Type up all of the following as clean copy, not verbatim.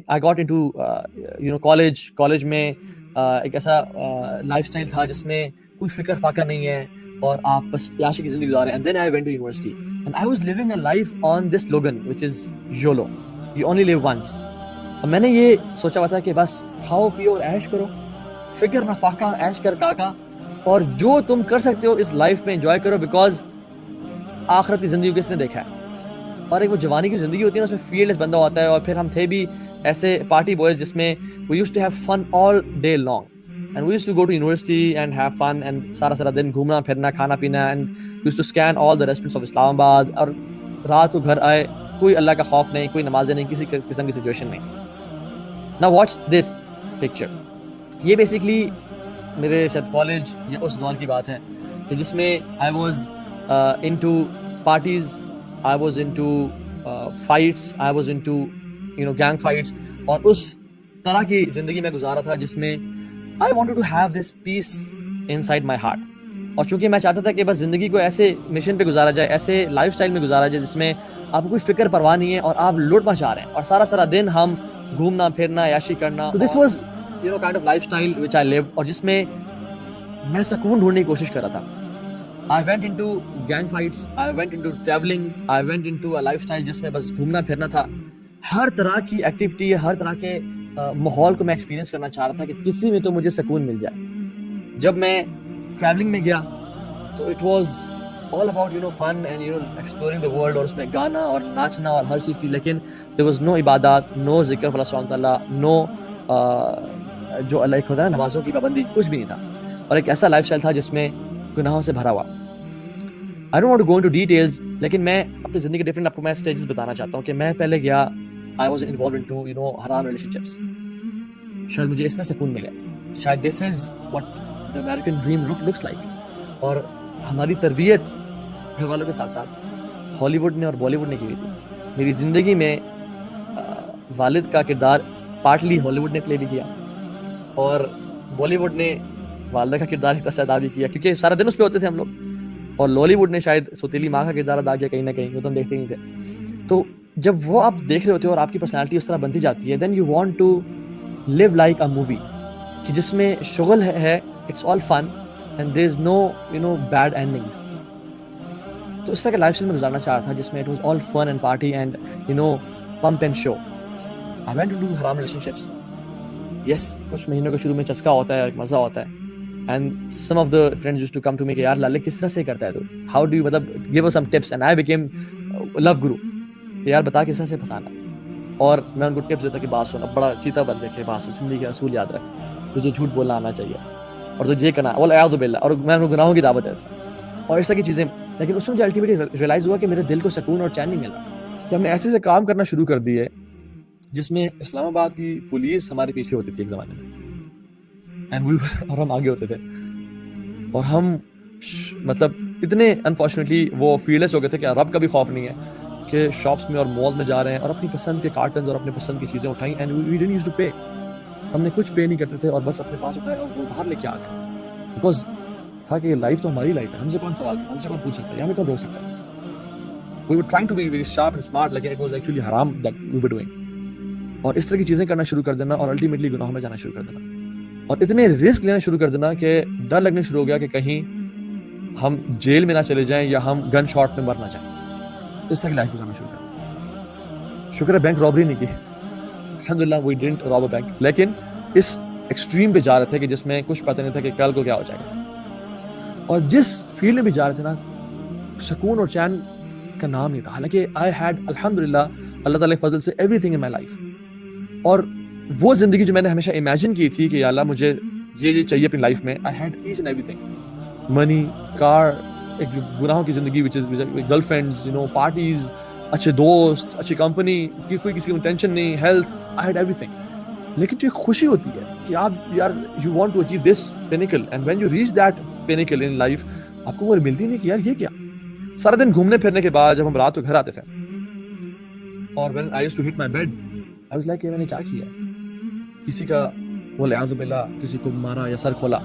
I got into college میں ایک ایسا لائف اسٹائل تھا جس میں کوئی فکر فاقہ نہیں ہے اور آپ بس عیاشی کی زندگی گزار رہے ہیں. And then I went to university and I was living a life on this slogan which is YOLO, you only live once. اور میں نے یہ سوچا ہوا تھا کہ بس کھاؤ پیو اور عیش کرو, فکر نہ فاقہ, عیش کر کاکا, اور جو تم کر سکتے ہو اس لائف میں انجوائے کرو, بیکاز آخرت کی زندگی کس نے دیکھا ہے. اور ایک وہ جوانی کی زندگی ہوتی ہے نا, اس میں فیلڈ لیس بندہ ہوتا ہے. اور پھر ہم تھے بھی ایسے پارٹی بوائز جس میں we used to have fun all day long and we used to go to university and have fun and سارا دن گھومنا پھرنا کھانا پینا, and we used to scan all the restaurants of اسلام آباد. اور رات کو گھر آئے, کوئی اللہ کا خوف نہیں, کوئی نمازیں نہیں, کسی قسم کی سچویشن نہیں. Now watch this picture. یہ بیسکلی میرے شاید کالج یا اس دور کی بات ہے کہ جس میں I was into parties, I was into fights, I was into gang fights, اور اس طرح کی زندگی میں گزارا تھا جس میں I wanted to have this peace inside my heart. اور چونکہ میں چاہتا تھا کہ بس زندگی کو ایسے مشن پہ گزارا جائے, ایسے لائف سٹائل میں گزارا جائے جس میں آپ کو کوئی فکر پرواہ نہیں ہے اور آپ لوٹ مچا رہے ہیں, اور سارا دن ہم گھومنا پھرنا عیاشی کرنا. So this was kind of lifestyle which I lived, اور جس میں میں سکون ڈھونڈنے کی کوشش کر رہا تھا. I went into gang fights, I went into traveling, I went into a lifestyle جس میں بس گھومنا پھرنا تھا. ہر طرح کی ایکٹیویٹی, ہر طرح کے ماحول کو میں ایکسپیرینس کرنا چاہ رہا تھا کہ کسی میں تو مجھے سکون مل جائے. جب میں ٹریولنگ میں گیا تو it was all about fun and exploring the world, اور اس میں گانا اور ناچنا اور ہر چیز تھی, لیکن there was no عبادات, no ذکر اللہ سبحانہ تعالیٰ, no جو اللہ ہوتا ہے نا نمازوں کی پابندی, کچھ بھی نہیں تھا. اور ایک ایسا لائف اسٹائل تھا جس میں گناہوں سے بھرا ہوا. I don't want to go into details, لیکن میں اپنی زندگی کے ڈفرینٹ آپ کو میں اسٹیجز بتانا چاہتا ہوں کہ میں پہلے گیا, I was involved into حرام relationships. شاید مجھے اس میں سکون ملے, شاید this is what the American dream looks like. اور ہماری تربیت گھر والوں کے ساتھ ساتھ ہالی ووڈ نے اور بالی ووڈ نے کی ہوئی تھی. میری زندگی میں والد کا کردار پارٹلی ہالی ووڈ نے پلے بھی کیا, اور بالی ووڈ نے والدہ کا کردار ایک طرح سے ادا بھی کیا, کیونکہ سارا دن اس پہ ہوتے تھے ہم لوگ. اور لالی ووڈ نے شاید سوتیلی ماں کا کردار ادا کیا کہیں نہ کہیں, وہ تو ہم دیکھتے ہی تھے. تو جب وہ آپ دیکھ رہے ہوتے ہو اور آپ کی پرسنالٹی اس طرح بنتی جاتی ہے, then you want to live like a movie, کہ جس میں شغل ہے, it's all fun and there is no bad endings. تو اس طرح کے لائف اسٹائل میں گزارنا چاہ رہا تھا جس میں it was all fun and party and pomp and show. I went to do حرام ریلیشن شپس. یس, کچھ مہینوں کے شروع میں چسکا ہوتا ہے, مزہ ہوتا ہے. And some of the friends used to come to me کہ یار لالے کس طرح سے کرتا ہے تو, how do you مطلب give us some tips, and I became love guru کہ یار بتا کس طرح سے پھنسانا. اور میں ان کو ٹپس دیتا کہ بات سن, اب بڑا چیتا بن دیکھے, بات سن, زندگی کے اصول یاد رکھ, تجھے جھوٹ بولنا آنا چاہیے, اور تجھے یہ کرنا والعیاذ باللہ, اور میں ان کو گناہوں کی دعوت دیتا اور اس طرح کی چیزیں. لیکن اس میں مجھے الٹیمیٹلی ریئلائز ہوا کہ میرے دل کو سکون اور چین نہیں مل رہا, کہ ہم نے ایسے کام کرنا شروع کر دیے جس میں اسلام آباد کی پولیس ہمارے پیچھے ہوتی تھی ایک زمانے میں, اور ہم آگے ہوتے تھے, اور ہم مطلب اتنے انفارچونیٹلی وہ فیلڈلیس ہو گئے تھے کہ رب کا بھی خوف نہیں ہے کہ شاپس میں اور مال میں جا رہے ہیں اور اپنی پسند کے کارٹنز اور اپنی پسند کی چیزیں اٹھائیں, and we didn't use to pay. ہم نے کچھ پے نہیں کرتے تھے اور بس اپنے پاس اٹھایا اور وہ باہر لے کے آ گئے, بیکاز تھا کہ لائف تو ہماری لائف ہے, ہم سے کون سوال, ہم سے کون پوچھ سکتا ہے, یا ہمیں کون روک سکتا ہے. We were trying to be very sharp and smart, لیکن اٹ واز ایکچولی حرام دیٹ وی ور ڈوئنگ. اور اس طرح کی چیزیں کرنا شروع کر دینا اور الٹیمیٹلی گناہوں میں جانا شروع کر دینا, اور اتنے رسک لینا شروع کر دینا کہ ڈر لگنے شروع ہو گیا کہ کہیں ہم جیل میں نہ چلے جائیں یا ہم گن شاٹ میں مر نہ جائیں. اس طرح کی لائف گزارنا شروع کر. شکر ہے بینک رابری نہیں کی, الحمدللہ وی ڈڈنٹ راب اے بینک, لیکن اس ایکسٹریم پہ جا رہے تھے کہ جس میں کچھ پتہ نہیں تھا کہ کل کو کیا ہو جائے گا. اور جس فیلڈ میں بھی جا رہے تھے نا, سکون اور چین کا نام نہیں تھا, حالانکہ آئی ہیڈ الحمدللہ اللہ تعالیٰ کے فضل سے every thing in my life. اور وہ زندگی جو میں نے ہمیشہ امیجن کی تھی کہ یا اللہ مجھے یہ چاہیے اپنی لائف میں, آئی ہیڈ ایچ اینڈ ایوری تھنگ, منی, کار, ایک گناہوں کی زندگی which is girlfriends, parties, اچھے دوست, اچھی کمپنی, کوئی کسی کی ٹینشن نہیں, ہیلتھ, آئی ہیڈ ایوری تھنگ. لیکن جو ایک خوشی ہوتی ہے کہ آپ یار you want to achieve this pinnacle, and when you reach that pinnacle in life, آپ کو وہ ملتی نہیں کہ یار یہ کیا. سارا دن گھومنے پھرنے کے بعد جب ہم رات کو گھر آتے تھے, اور when I used to hit my bed, I was like, میں نے کیا کیا, کسی کا والعیاذ باللہ کسی کو مارا یا سر کھولا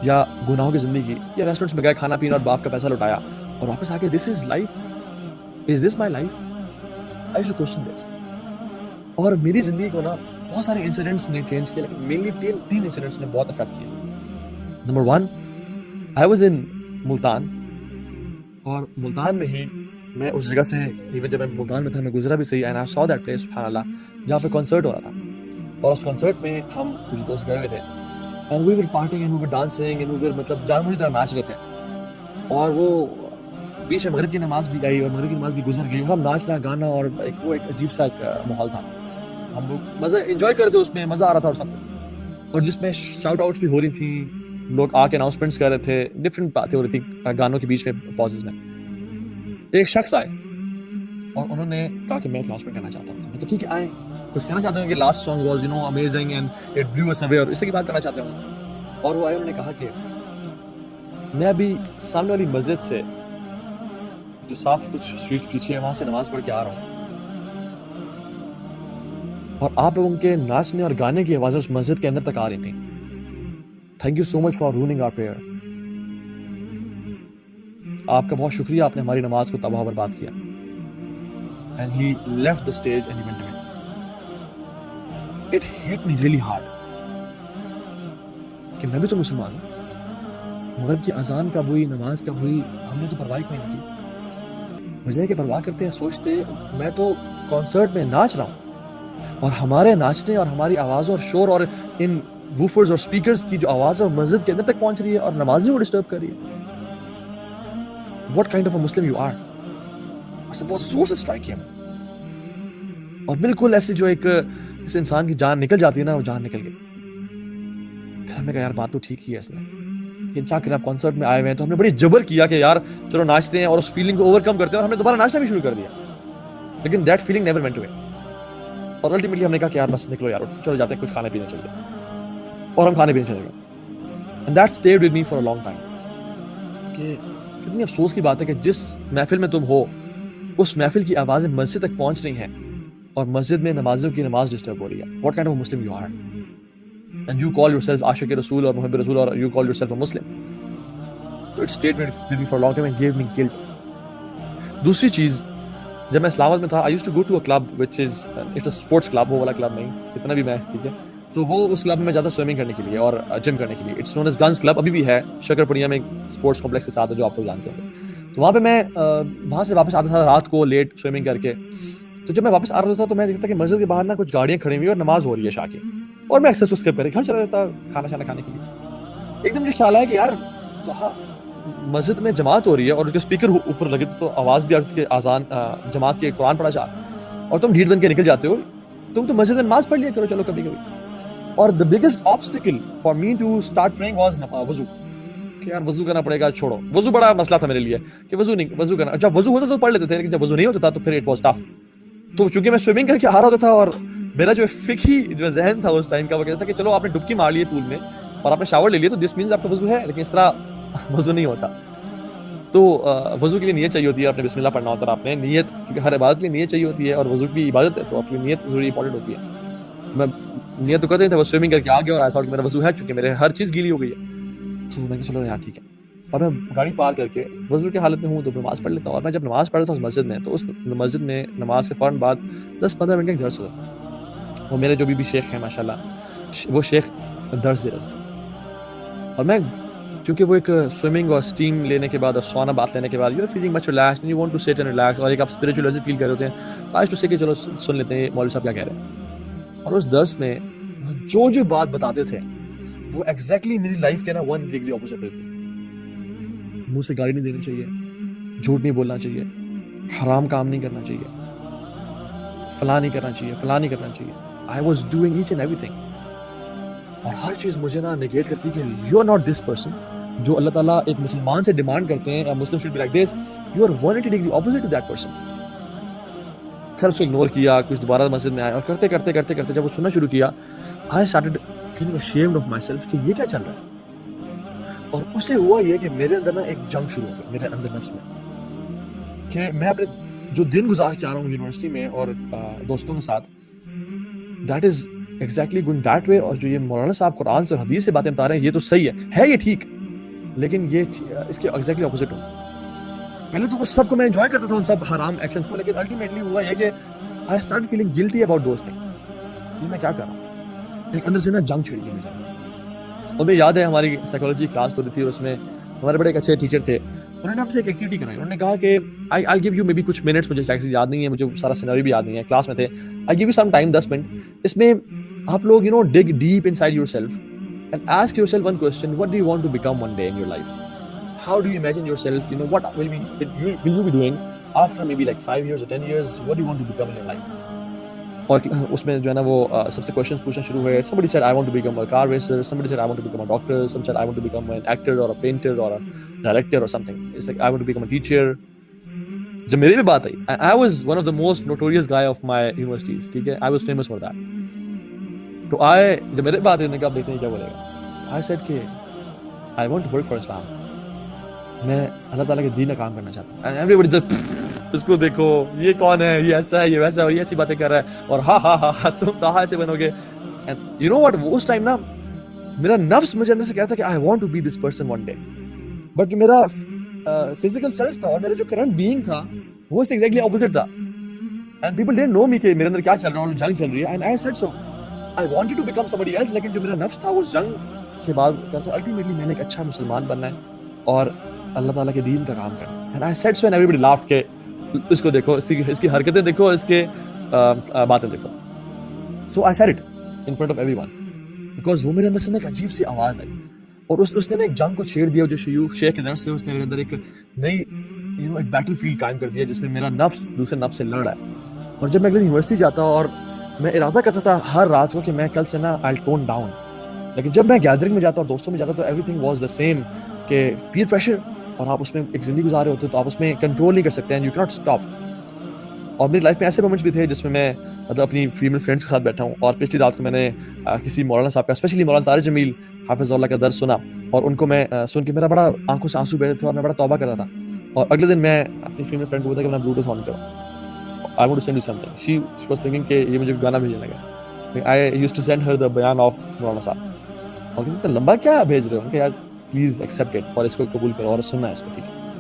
یا گناہوں کی زندگی, یا ریسٹورینٹس میں گئے کھانا پینا اور باپ کا پیسہ لٹایا اور واپس آ کے this is life, is this my life. I used to question this. اور میری زندگی کو نا بہت سارے انسیڈنٹس نے چینج کیا, لیکن مینلی تین انسیڈنٹس نے بہت افیکٹ کیا. Number 1, I was in Multan, اور ملتان میں ہی میں اس جگہ سے, ایون جب میں ملتان میں تھا میں گزرا بھی صحیح, and I so that place سبحان اللہ, جہاں پہ کنسرٹ ہو رہا تھا. اور اس کنسرٹ میں ہم کچھ دوست گئے ہوئے تھے, and we were partying and we were dancing and we were مطلب جان مجھے طرح ناچ رہے تھے. اور وہ بیچ میں مغرب کی نماز بھی گئی اور مغرب کی نماز بھی گزر گئی, اور ہم ناچنا گانا, اور ایک عجیب سا ایک ماحول تھا. ہم لوگ مزہ انجوائے کر رہے تھے, اس میں مزہ آ رہا تھا اور سب, اور جس میں شاؤٹ آؤٹس بھی ہو رہی تھیں, لوگ آ کے اناؤنسمنٹس کر رہے تھے, ڈفرینٹ باتیں ہو رہی تھیں گانوں کے بیچ میں پازز میں. ایک شخص آئے اور انہوں نے کہا کہ میں اناؤنسمنٹ کرنا چاہتا ہوں. میں کہا ٹھیک ہے آئیں, کچھ کہنا چاہتے ہیں کہ last song was amazing and it blew us away, اور اس کی بات کرنا چاہتے ہوں. اور وہ آئے, انہوں نے کہا کہ میں ابھی سامنے والی مسجد سے جو ساتھ کچھ اسٹریٹ پیچھے ہے وہاں سے نماز پڑھ کے آ رہا ہوں, اور آپ لوگوں کے ناچنے اور گانے کی آوازیں اس مسجد کے اندر تک آ رہی تھیں. Thank you so much for running our prayer. آپ کا بہت شکریہ, آپ نے ہماری نماز کو تباہ و برباد کیا. And he left the stage and he went away. It hit me really hard کہ میں بھی تو مسلمان ہوں, مغرب کی اذان کب ہوئی, نماز کب ہوئی, ہم نے تو پرواہ کوئی نہیں کی. مجھے کہ پرواہ کرتے ہیں, سوچتے میں تو کنسرٹ میں ناچ رہا ہوں, اور ہمارے ناچنے اور ہماری آوازوں اور شور اور ان ووفرز اور سپیکرز کی جو آواز ہے مسجد کے اندر تک پہنچ رہی ہے اور نمازیوں کو ڈسٹرب کر رہی ہے. What kind of a Muslim you are? اسے بہت زور سے اسٹرائک کیا, اور بالکل ایسے جو ایک اس انسان کی جان نکل جاتی ہے نا, وہ جان نکل گئی. پھر ہم نے کہا یار بات تو ٹھیک ہی ہے اس نے, لیکن کیا کریں, آپ کنسرٹ میں آئے ہوئے ہیں. تو ہم نے بڑی جبر کیا کہ یار چلو ناچتے ہیں اور اس فیلنگ کو اوور کم کرتے ہیں, اور ہم نے دوبارہ ناچنا بھی شروع کر دیا. لیکن that feeling never went away, اور الٹیمیٹلی ہم نے کہا کہ یار بس نکلو یار, چلو جاتے ہیں کچھ کھانے پینے چلتے ہیں, اور ہم کھانے پینے چلے گئے. And that stayed with me for a long time کہ کتنی افسوس کی بات ہے کہ جس محفل میں تم ہو اس محفل کی آوازیں مسجد تک پہنچ رہی ہیں, اور مسجد میں نمازیوں کی نماز ڈسٹرب ہو رہی ہے. What kind of a Muslim you are? And you call yourself عاشق رسول اور محب رسول, اور you call yourself a Muslim. So it stayed with me for a long time and gave me guilt. دوسری چیز, جب میں اسلام آباد میں تھا, I used to go to a club which is it's a sports club, وہ والا club نہیں, اتنا بھی میں ٹھیک ہے, تو وہ اس کلب میں جاتا سوئمنگ کرنے کے لیے اور جم کرنے کے لیے. It's known as guns club, ابھی بھی ہے شکر پوریا میں, اسپورٹس کمپلیکس کے ساتھ ہے جو آپ لوگ جانتے ہوں. تو وہاں پہ میں وہاں سے واپس آتا تھا رات کو لیٹ سوئمنگ کر کے. تو جب میں واپس آ رہا تھا تو میں دیکھتا کہ مسجد کے باہر نا کچھ گاڑیاں کھڑی ہوئی اور نماز ہو رہی ہے شاہ کی, اور میں اکثر اسکپ کر کے گھر چلا جاتا کھانا شانا کھانے کے لیے. ایک دم مجھے خیال آیا کہ یار مسجد میں جماعت ہو رہی ہے اور جو اسپیکر اوپر لگے تھے تو آواز بھی آ رہی تھی کہ اذان جماعت کے قرآن پڑھا جا, اور تم ڈھیٹ بن کے نکل جاتے ہو, تم تو مسجد میں نماز پڑھ لیا کرو چلو کبھی کبھی. اور the biggest obstacle for me to start praying was وضو, کہ یار وضو کرنا پڑے گا, چھوڑو وضو بڑا مسئلہ تھا میرے لیے کہ وضو کرنا. جب وضو ہوتا تو پڑھ لیتے تھے, لیکن جب وضو نہیں ہوتا تھا تو پھر اٹ واز ٹف. تو چونکہ میں سوئمنگ کر کے آ رہا ہوتا تھا, اور میرا جو فقہی جو ذہن تھا اس ٹائم کا وہ کہتا تھا کہ چلو آپ نے ڈبکی مار لی ہے پول میں اور آپ نے شاور لے لیا تو دس مینز آپ کا وضو ہے, لیکن اس طرح وضو نہیں ہوتا. تو وضو کے لیے نیت چاہیے ہوتی ہے, آپ نے بسم اللہ پڑھنا ہوتا ہے, آپ نے نیت, کیونکہ ہر عبادت کے لیے نیت چاہیے ہوتی ہے, اور وضو کی عبادت ہے تو آپ کی نیت ضروری امپورٹنٹ ہوتی ہے. میں نیت تو کرتے تھے, بس سوئمنگ کر کے آ گیا اور ایسا کہ میرا وضو ہے, چونکہ میرے ہر چیز گیلی ہو گئی ہے. تو میں کہ چلو یار ٹھیک ہے, اور میں گاڑی پار کر کے وضو کی حالت میں ہوں تو نماز پڑھ لیتا ہوں. اور میں جب نماز پڑھ رہا تھا اس مسجد میں, تو اس مسجد میں نماز کے فوراً بعد 10-15 منٹ کا درس ہوتا تھا. وہ میرے جو بھی شیخ ہیں ماشاء اللہ, وہ شیخ درس دے رہے تھے, اور میں کیونکہ وہ ایک سوئمنگ اور اسٹیم لینے کے بعد اور سونا بات لینے کے بعد you are feeling much relaxed and you want to sit and relax, اور ایک آپ اسپرچوئل ایسے فیل کر رہے ہوتے ہیں, تو آج تو سے کہ چلو سن لیتے ہیں مولوی صاحب کیا کہہ رہے ہیں. اور اس درس میں جو بات بتاتے تھے وہ ایگزیکٹلی میری لائف کے نا 1 ڈگری اپوزٹ تھی. منہ سے گالی نہیں دینی چاہیے, جھوٹ نہیں بولنا چاہیے, حرام کام نہیں کرنا چاہیے, فلاں نہیں کرنا چاہیے, فلاں نہیں کرنا چاہیے. I was doing each and ایوری تھنگ, اور ہر چیز مجھے نا نگیٹ کرتی کہ you are not this person جو اللہ تعالیٰ ایک مسلمان سے ڈیمانڈ کرتے ہیں, Muslim should be like this, you are 180 degree opposite to that person. Sir اس کو اگنور کیا, کچھ دوبارہ مسجد میں آئے, اور کرتے کرتے کرتے کرتے جب وہ سننا شروع کیا, I started feeling ashamed of myself کہ یہ کیا چل رہا ہے. اور اس سے ہوا یہ کہ میرے اندر نا ایک جنگ شروع ہو گیا میرے اندر نفس میں, کہ میں اپنے جو دن گزار کے آ رہا ہوں یونیورسٹی میں اور دوستوں کے ساتھ, that is exactly going that way. اور جو یہ مولانا صاحب قرآن سے اور حدیث سے باتیں بتا رہے ہیں یہ تو صحیح ہے یہ ٹھیک, لیکن یہ اس کے ایگزیکٹلی اپوزٹ ہوں. پہلے تو اس سب کو میں انجوائے کرتا تھا ان سب حرام ایکشنز کو, لیکن الٹیمیٹلی ہوا یہ کہ I start feeling guilty about those things. یہ میں کیا کر رہا ہوں. ایک اندر سے نا جنگ چھڑی گئی میرے. اور مجھے یاد ہے ہماری سائیکالوجی کلاس ہو رہی تھی اور اس میں ہمارے بڑے ایک اچھے ٹیچر تھے. انہوں نے ہم سے ایک ایکٹیویٹی کرائی. انہوں نے کہا کہ آئی گیو یو مے بی کچھ منٹس, مجھے ایکچولی یاد نہیں ہے, مجھے سارا سینیریو بھی یاد نہیں ہے, کلاس میں تھے. I gave you some time 10 minute. اس میں آپ لوگ dig deep inside yourself and ask yourself one question, what do you want to become one day in your life. How do you imagine yourself, what will you be doing after maybe like 5 years or 10 years, what do you want to become in your life. اور اس میں جو ہے نا وہ سب سے questions پوچھنا شروع ہوئے. somebody said I want to become a car racer, somebody said I want to become a doctor, some said I want to become an actor or a painter or a director or something. It's like I want to become a teacher. جب میری بھی بات آئی, I was one of the most notorious guy of my universities, ٹھیک ہے, I was famous for that. تو جب میرے بات آئی, اب دیکھتے ہیں کیا بولے گا. I said کہ I want to work for Islam. میں اللہ تعالیٰ کے دین کا کام کرنا چاہتا ہوں. And everybody just اس کو دیکھو, یہ کون ہے, یہ ایسا ہے, یہ ویسا ہے, اور یہ ایسی باتیں کر رہا ہے, اور ہاں ہاں ہاں تم کہاں ایسے بنو گے. اینڈ یو نو واٹ, اس ٹائم نا میرا نفس مجھے اندر سے کہتا تھا کہ I want to be this person one day. But جو میرا فزیکل سیلف تھا اور میرا جو کرنٹ بینگ تھا وہ اس سے ایگزیکٹلی اپوزٹ تھا. اینڈ پیپل ڈونٹ نو می کہ میرے اندر کیا چل رہا ہے, اور جنگ چل رہی ہے. And I said so I wanted to become somebody else. لیکن جو میرا نفس تھا وہ اس جنگ کے بعد کہتا تھا الٹیمیٹلی میں نے ایک اچھا مسلمان بننا ہے اور اللہ تعالیٰ کے دین کا کام کرنا. And I said so and everybody laughed کہ اس کو دیکھو, اس کی حرکتیں دیکھو, اس کے باتیں دیکھو. So I said it in front of everyone because وہ میرے اندر سے ایک عجیب سی آواز آئی, اور اس نے ایک جنگ کو چھیڑ دیا جو شیخ کے در سے اس نے میرے اندر ایک نئی ایک بیٹل فیلڈ قائم کر دیا جس میں میرا نفس دوسرے نفس سے لڑ رہا ہے. اور جب میں اگلے یونیورسٹی جاتا اور میں ارادہ کرتا تھا ہر رات کو کہ میں کل سے نا آئی ٹون ڈاؤن, لیکن جب میں گیدرنگ میں جاتا اور دوستوں میں جاتا تو every thing was the same کہ پیئر پریشر, اور آپ اس میں ایک زندگی گزارے ہوتے تو آپ اس میں کنٹرول نہیں کر سکتے اینڈ یو کینٹ اسٹاپ. اور میری لائف میں ایسے مومنٹس بھی تھے جس میں میں مطلب اپنی فیمیل فرینڈس کے ساتھ بیٹھا ہوں, اور پچھلی رات کو میں نے کسی مولانا صاحب کا, اسپیشلی مولانا طارق جمیل حافظ اللہ کا درس سنا, اور ان کو میں سن کے میرا بڑا آنکھوں سے آنسو بہ رہے تھے اور میں بڑا توبہ کرتا تھا. اور اگلے دن میں اپنی فیمیل فرینڈ کو بولا کہ میں بلوٹوتھ آن کروں, I want to send you something. She was thinking کہ یہ مجھے گانا بھیجنے لگا. I use to send her the بیان آف مولانا صاحب, اور اتنا لمبا کیا بھیج رہے ہو, کہ یار پلیز ایکسیپٹ اٹ اور اس کو قبول کرو اور سننا ہے اس کو, ٹھیک ہے.